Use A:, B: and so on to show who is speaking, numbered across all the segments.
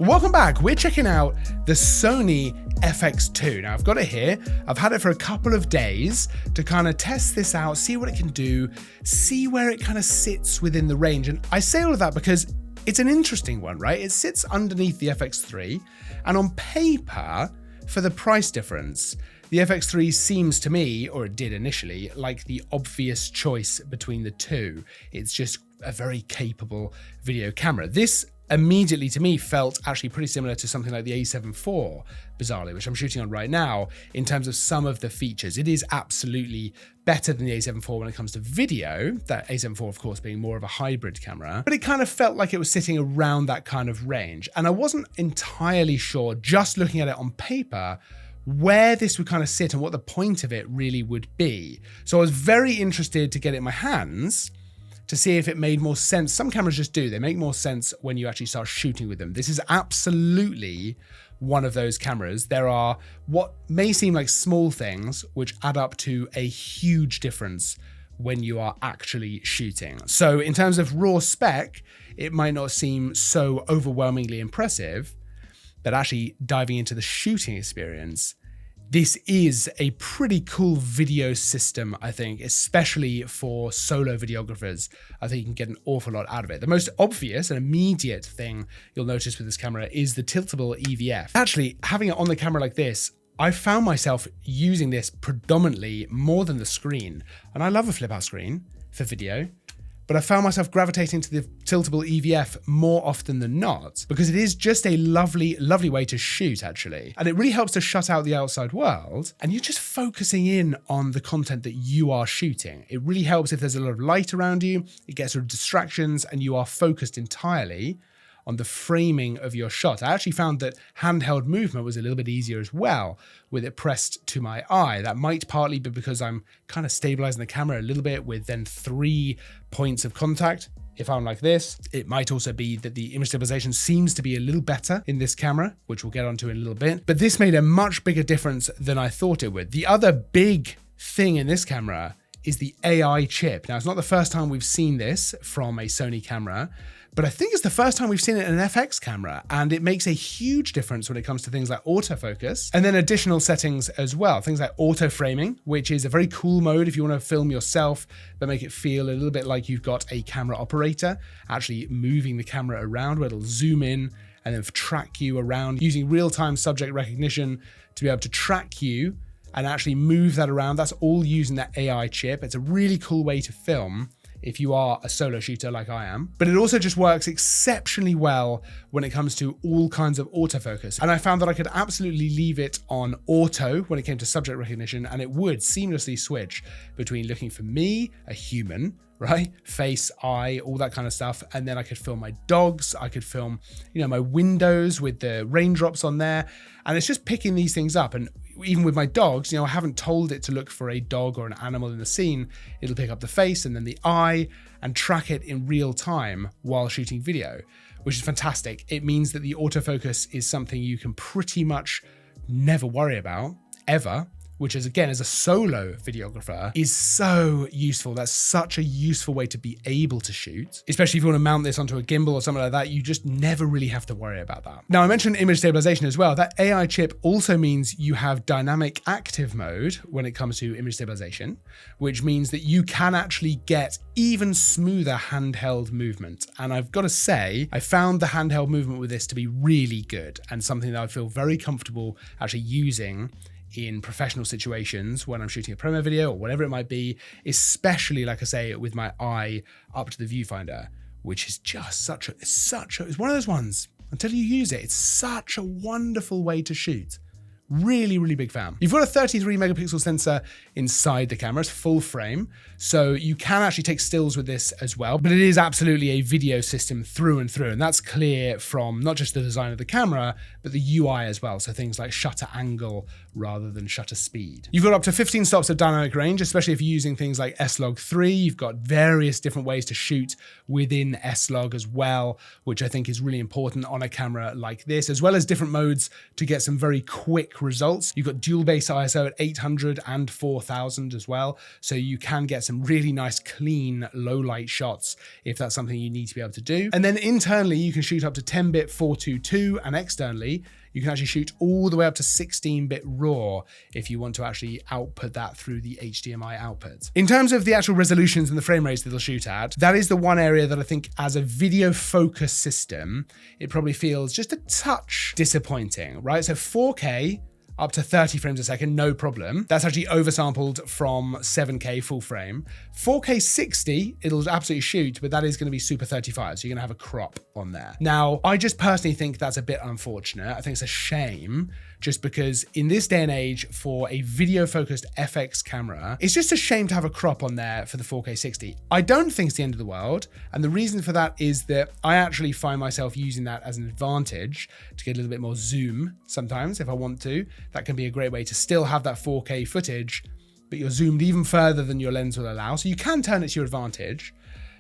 A: Welcome back. We're checking out the Sony FX2. Now I've got it here. I've had it for a couple of days to kind of test this out, see what it can do, see where it kind of sits within the range. And I say all of that because it's an interesting one, right? It sits underneath the FX3, and on paper, for the price difference, the FX3 seems to me, or it did initially, like the obvious choice between the two. It's just a very capable video camera. This immediately to me felt actually pretty similar to something like the A7 IV, bizarrely, which I'm shooting on right now in terms of some of the features. It is absolutely better than the A7 IV when it comes to video, that A7 IV of course being more of a hybrid camera, but it kind of felt like it was sitting around that kind of range. And I wasn't entirely sure, just looking at it on paper, where this would kind of sit and what the point of it really would be. So I was very interested to get it in my hands to see if it made more sense. Some cameras just do. They make more sense when you actually start shooting with them. This is absolutely one of those cameras. There are what may seem like small things which add up to a huge difference when you are actually shooting. So in terms of raw spec, it might not seem so overwhelmingly impressive, but actually diving into the shooting experience, this is a pretty cool video system, I think, especially for solo videographers. I think you can get an awful lot out of it. The most obvious and immediate thing you'll notice with this camera is the tiltable EVF. Actually, having it on the camera like this, I found myself using this predominantly more than the screen. And I love a flip out screen for video, but I found myself gravitating to the tiltable EVF more often than not, because it is just a lovely, lovely way to shoot, actually. And it really helps to shut out the outside world, and you're just focusing in on the content that you are shooting. It really helps if there's a lot of light around you, it gets rid of distractions, and you are focused entirely on the framing of your shot. I actually found that handheld movement was a little bit easier as well with it pressed to my eye. That might partly be because I'm kind of stabilizing the camera a little bit with then 3 points of contact. If I'm like this, it might also be that the image stabilization seems to be a little better in this camera, which we'll get onto in a little bit. But this made a much bigger difference than I thought it would. The other big thing in this camera is the AI chip. Now, it's not the first time we've seen this from a Sony camera, but I think it's the first time we've seen it in an FX camera, and it makes a huge difference when it comes to things like autofocus, and then additional settings as well. Things like auto framing, which is a very cool mode if you want to film yourself, but make it feel a little bit like you've got a camera operator actually moving the camera around, where it'll zoom in and then track you around using real-time subject recognition to be able to track you and actually move that around. That's all using that AI chip. It's a really cool way to film if you are a solo shooter like I am. But it also just works exceptionally well when it comes to all kinds of autofocus. And I found that I could absolutely leave it on auto when it came to subject recognition, and it would seamlessly switch between looking for me, a human, right? Face, eye, all that kind of stuff. And then I could film my dogs. I could film, my windows with the raindrops on there. And it's just picking these things up. And even with my dogs, I haven't told it to look for a dog or an animal in the scene. It'll pick up the face and then the eye and track it in real time while shooting video, which is fantastic. It means that the autofocus is something you can pretty much never worry about, ever, which is, again, as a solo videographer, is so useful. That's such a useful way to be able to shoot, especially if you want to mount this onto a gimbal or something like that. You just never really have to worry about that. Now, I mentioned image stabilization as well. That AI chip also means you have dynamic active mode when it comes to image stabilization, which means that you can actually get even smoother handheld movement. And I've got to say, I found the handheld movement with this to be really good and something that I feel very comfortable actually using in professional situations when I'm shooting a promo video or whatever it might be, especially, like I say, with my eye up to the viewfinder, which is just it's one of those ones, until you use it, it's such a wonderful way to shoot. Really, really big fan. You've got a 33 megapixel sensor inside the camera. It's full frame, so you can actually take stills with this as well, but it is absolutely a video system through and through, and that's clear from not just the design of the camera, but the UI as well, so things like shutter angle rather than shutter speed. You've got up to 15 stops of dynamic range, especially if you're using things like S-Log3. You've got various different ways to shoot within S-Log as well, which I think is really important on a camera like this, as well as different modes to get some very quick quick results. You've got dual base ISO at 800 and 4000 as well. So you can get some really nice, clean, low light shots if that's something you need to be able to do. And then internally, you can shoot up to 10-bit 422, and externally, you can actually shoot all the way up to 16-bit RAW if you want to actually output that through the HDMI output. In terms of the actual resolutions and the frame rates that they'll shoot at, that is the one area that I think as a video focus system, it probably feels just a touch disappointing, right? So 4K, up to 30 frames a second, no problem. That's actually oversampled from 7K full frame. 4K 60, it'll absolutely shoot, but that is going to be Super 35, so you're going to have a crop on there. Now, I just personally think that's a bit unfortunate. I think it's a shame, just because in this day and age, for a video-focused FX camera, it's just a shame to have a crop on there for the 4K 60. I don't think it's the end of the world, and the reason for that is that I actually find myself using that as an advantage to get a little bit more zoom sometimes if I want to. That can be a great way to still have that 4K footage, but you're zoomed even further than your lens will allow. So you can turn it to your advantage,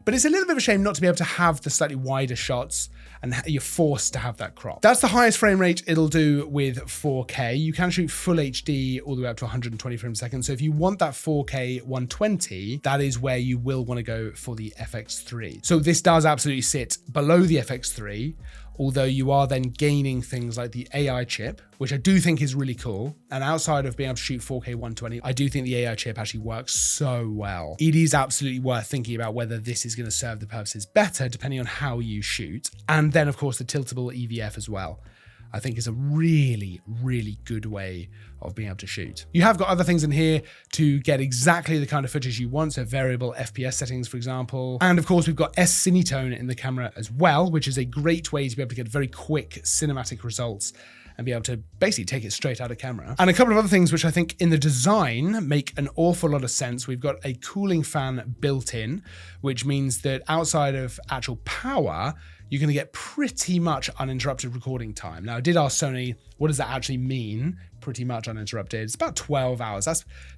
A: but it's a little bit of a shame not to be able to have the slightly wider shots and you're forced to have that crop. That's the highest frame rate it'll do with 4K. You can shoot full HD all the way up to 120 frames a second. So if you want that 4K 120, that is where you will want to go for the FX3. So this does absolutely sit below the FX3, although you are then gaining things like the AI chip, which I do think is really cool. And outside of being able to shoot 4K 120, I do think the AI chip actually works so well. It is absolutely worth thinking about whether this is going to serve the purposes better, depending on how you shoot. And then, of course, the tiltable EVF as well, I think is a really, really good way of being able to shoot. You have got other things in here to get exactly the kind of footage you want, so variable FPS settings, for example. And of course, we've got S-Cinetone in the camera as well, which is a great way to be able to get very quick cinematic results and be able to basically take it straight out of camera. And a couple of other things which I think in the design make an awful lot of sense. We've got a cooling fan built in, which means that outside of actual power, you're going to get pretty much uninterrupted recording time. Now, I did ask Sony, what does that actually mean? Pretty much uninterrupted. It's about 12 hours.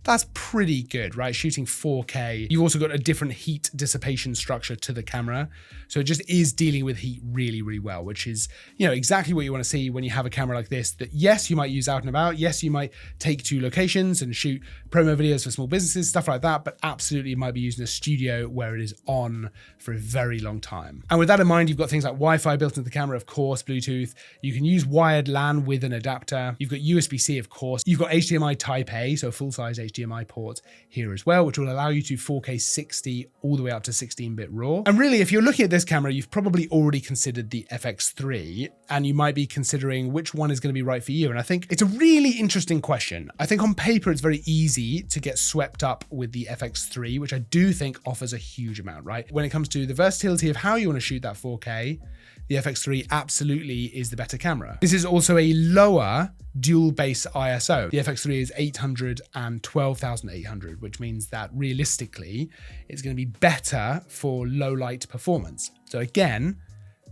A: That's pretty good, right? Shooting 4K. You've also got a different heat dissipation structure to the camera. So it just is dealing with heat really, really well, which is, you know, exactly what you want to see when you have a camera like this, that yes, you might use out and about. Yes, you might take to locations and shoot promo videos for small businesses, stuff like that, but absolutely you might be using a studio where it is on for a very long time. And with that in mind, you've got things like Wi-Fi built into the camera, of course, Bluetooth. You can use wired LAN with an adapter. You've got USB-C, of course. You've got HDMI Type A, so a full-size HDMI port here as well, which will allow you to 4K 60 all the way up to 16-bit RAW. And really, if you're looking at this camera, you've probably already considered the FX3, and you might be considering which one is going to be right for you. And I think it's a really interesting question. I think on paper, it's very easy to get swept up with the FX3, which I do think offers a huge amount, right? When it comes to the versatility of how you want to shoot that 4K, the FX3 absolutely is the better camera. This is also a lower dual base ISO. The FX3 is 800 and 12,800, which means that realistically, it's going to be better for low light performance. So again,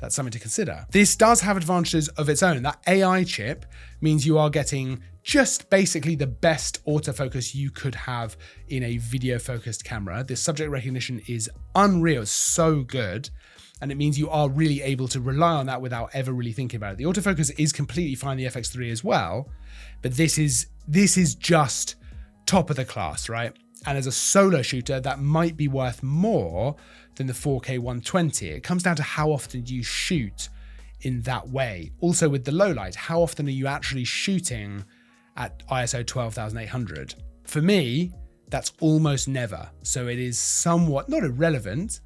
A: that's something to consider. This does have advantages of its own. That AI chip means you are getting just basically the best autofocus you could have in a video focused camera. This subject recognition is unreal, so good. And it means you are really able to rely on that without ever really thinking about it. The autofocus is completely fine, the FX3 as well, but this is just top of the class, right? And as a solo shooter, that might be worth more than the 4K 120. It comes down to how often you shoot in that way. Also with the low light, how often are you actually shooting at ISO 12,800? For me, that's almost never. So it is somewhat, not irrelevant,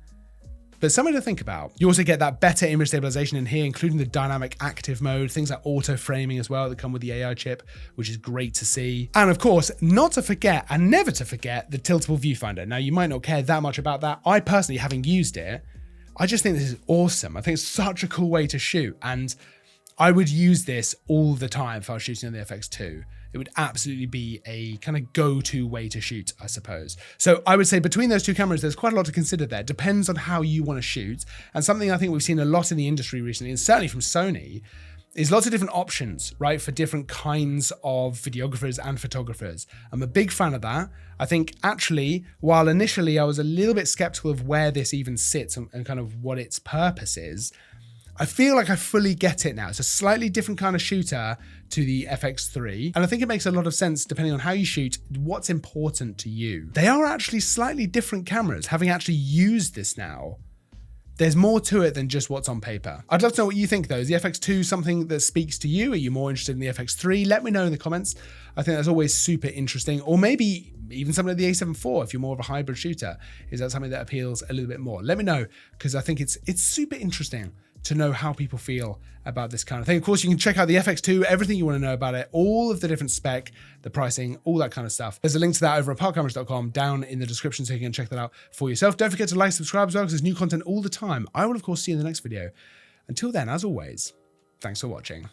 A: but something to think about. You also get that better image stabilization in here, including the dynamic active mode, things like auto framing as well that come with the AI chip, which is great to see. And of course, not to forget and never to forget the tiltable viewfinder. Now, you might not care that much about that. I personally, having used it, I just think this is awesome. I think it's such a cool way to shoot. And I would use this all the time if I was shooting on the FX2. It would absolutely be a kind of go-to way to shoot, I suppose. So I would say between those two cameras, there's quite a lot to consider there. Depends on how you want to shoot. And something I think we've seen a lot in the industry recently, and certainly from Sony, is lots of different options, right, for different kinds of videographers and photographers. I'm a big fan of that. I think actually, while initially I was a little bit skeptical of where this even sits and kind of what its purpose is, I feel like I fully get it now. It's a slightly different kind of shooter to the FX3. And I think it makes a lot of sense depending on how you shoot, what's important to you. They are actually slightly different cameras, having actually used this now. There's more to it than just what's on paper. I'd love to know what you think though. Is the FX2 something that speaks to you? Are you more interested in the FX3? Let me know in the comments. I think that's always super interesting. Or maybe even something like the A7 IV, if you're more of a hybrid shooter. Is that something that appeals a little bit more? Let me know, because I think it's super interesting to know how people feel about this kind of thing. Of course, you can check out the FX2, everything you want to know about it, all of the different spec, the pricing, all that kind of stuff. There's a link to that over at parkcameras.com down in the description, so you can check that out for yourself. Don't forget to like, subscribe as well, because there's new content all the time. I will, of course, see you in the next video. Until then, as always, thanks for watching.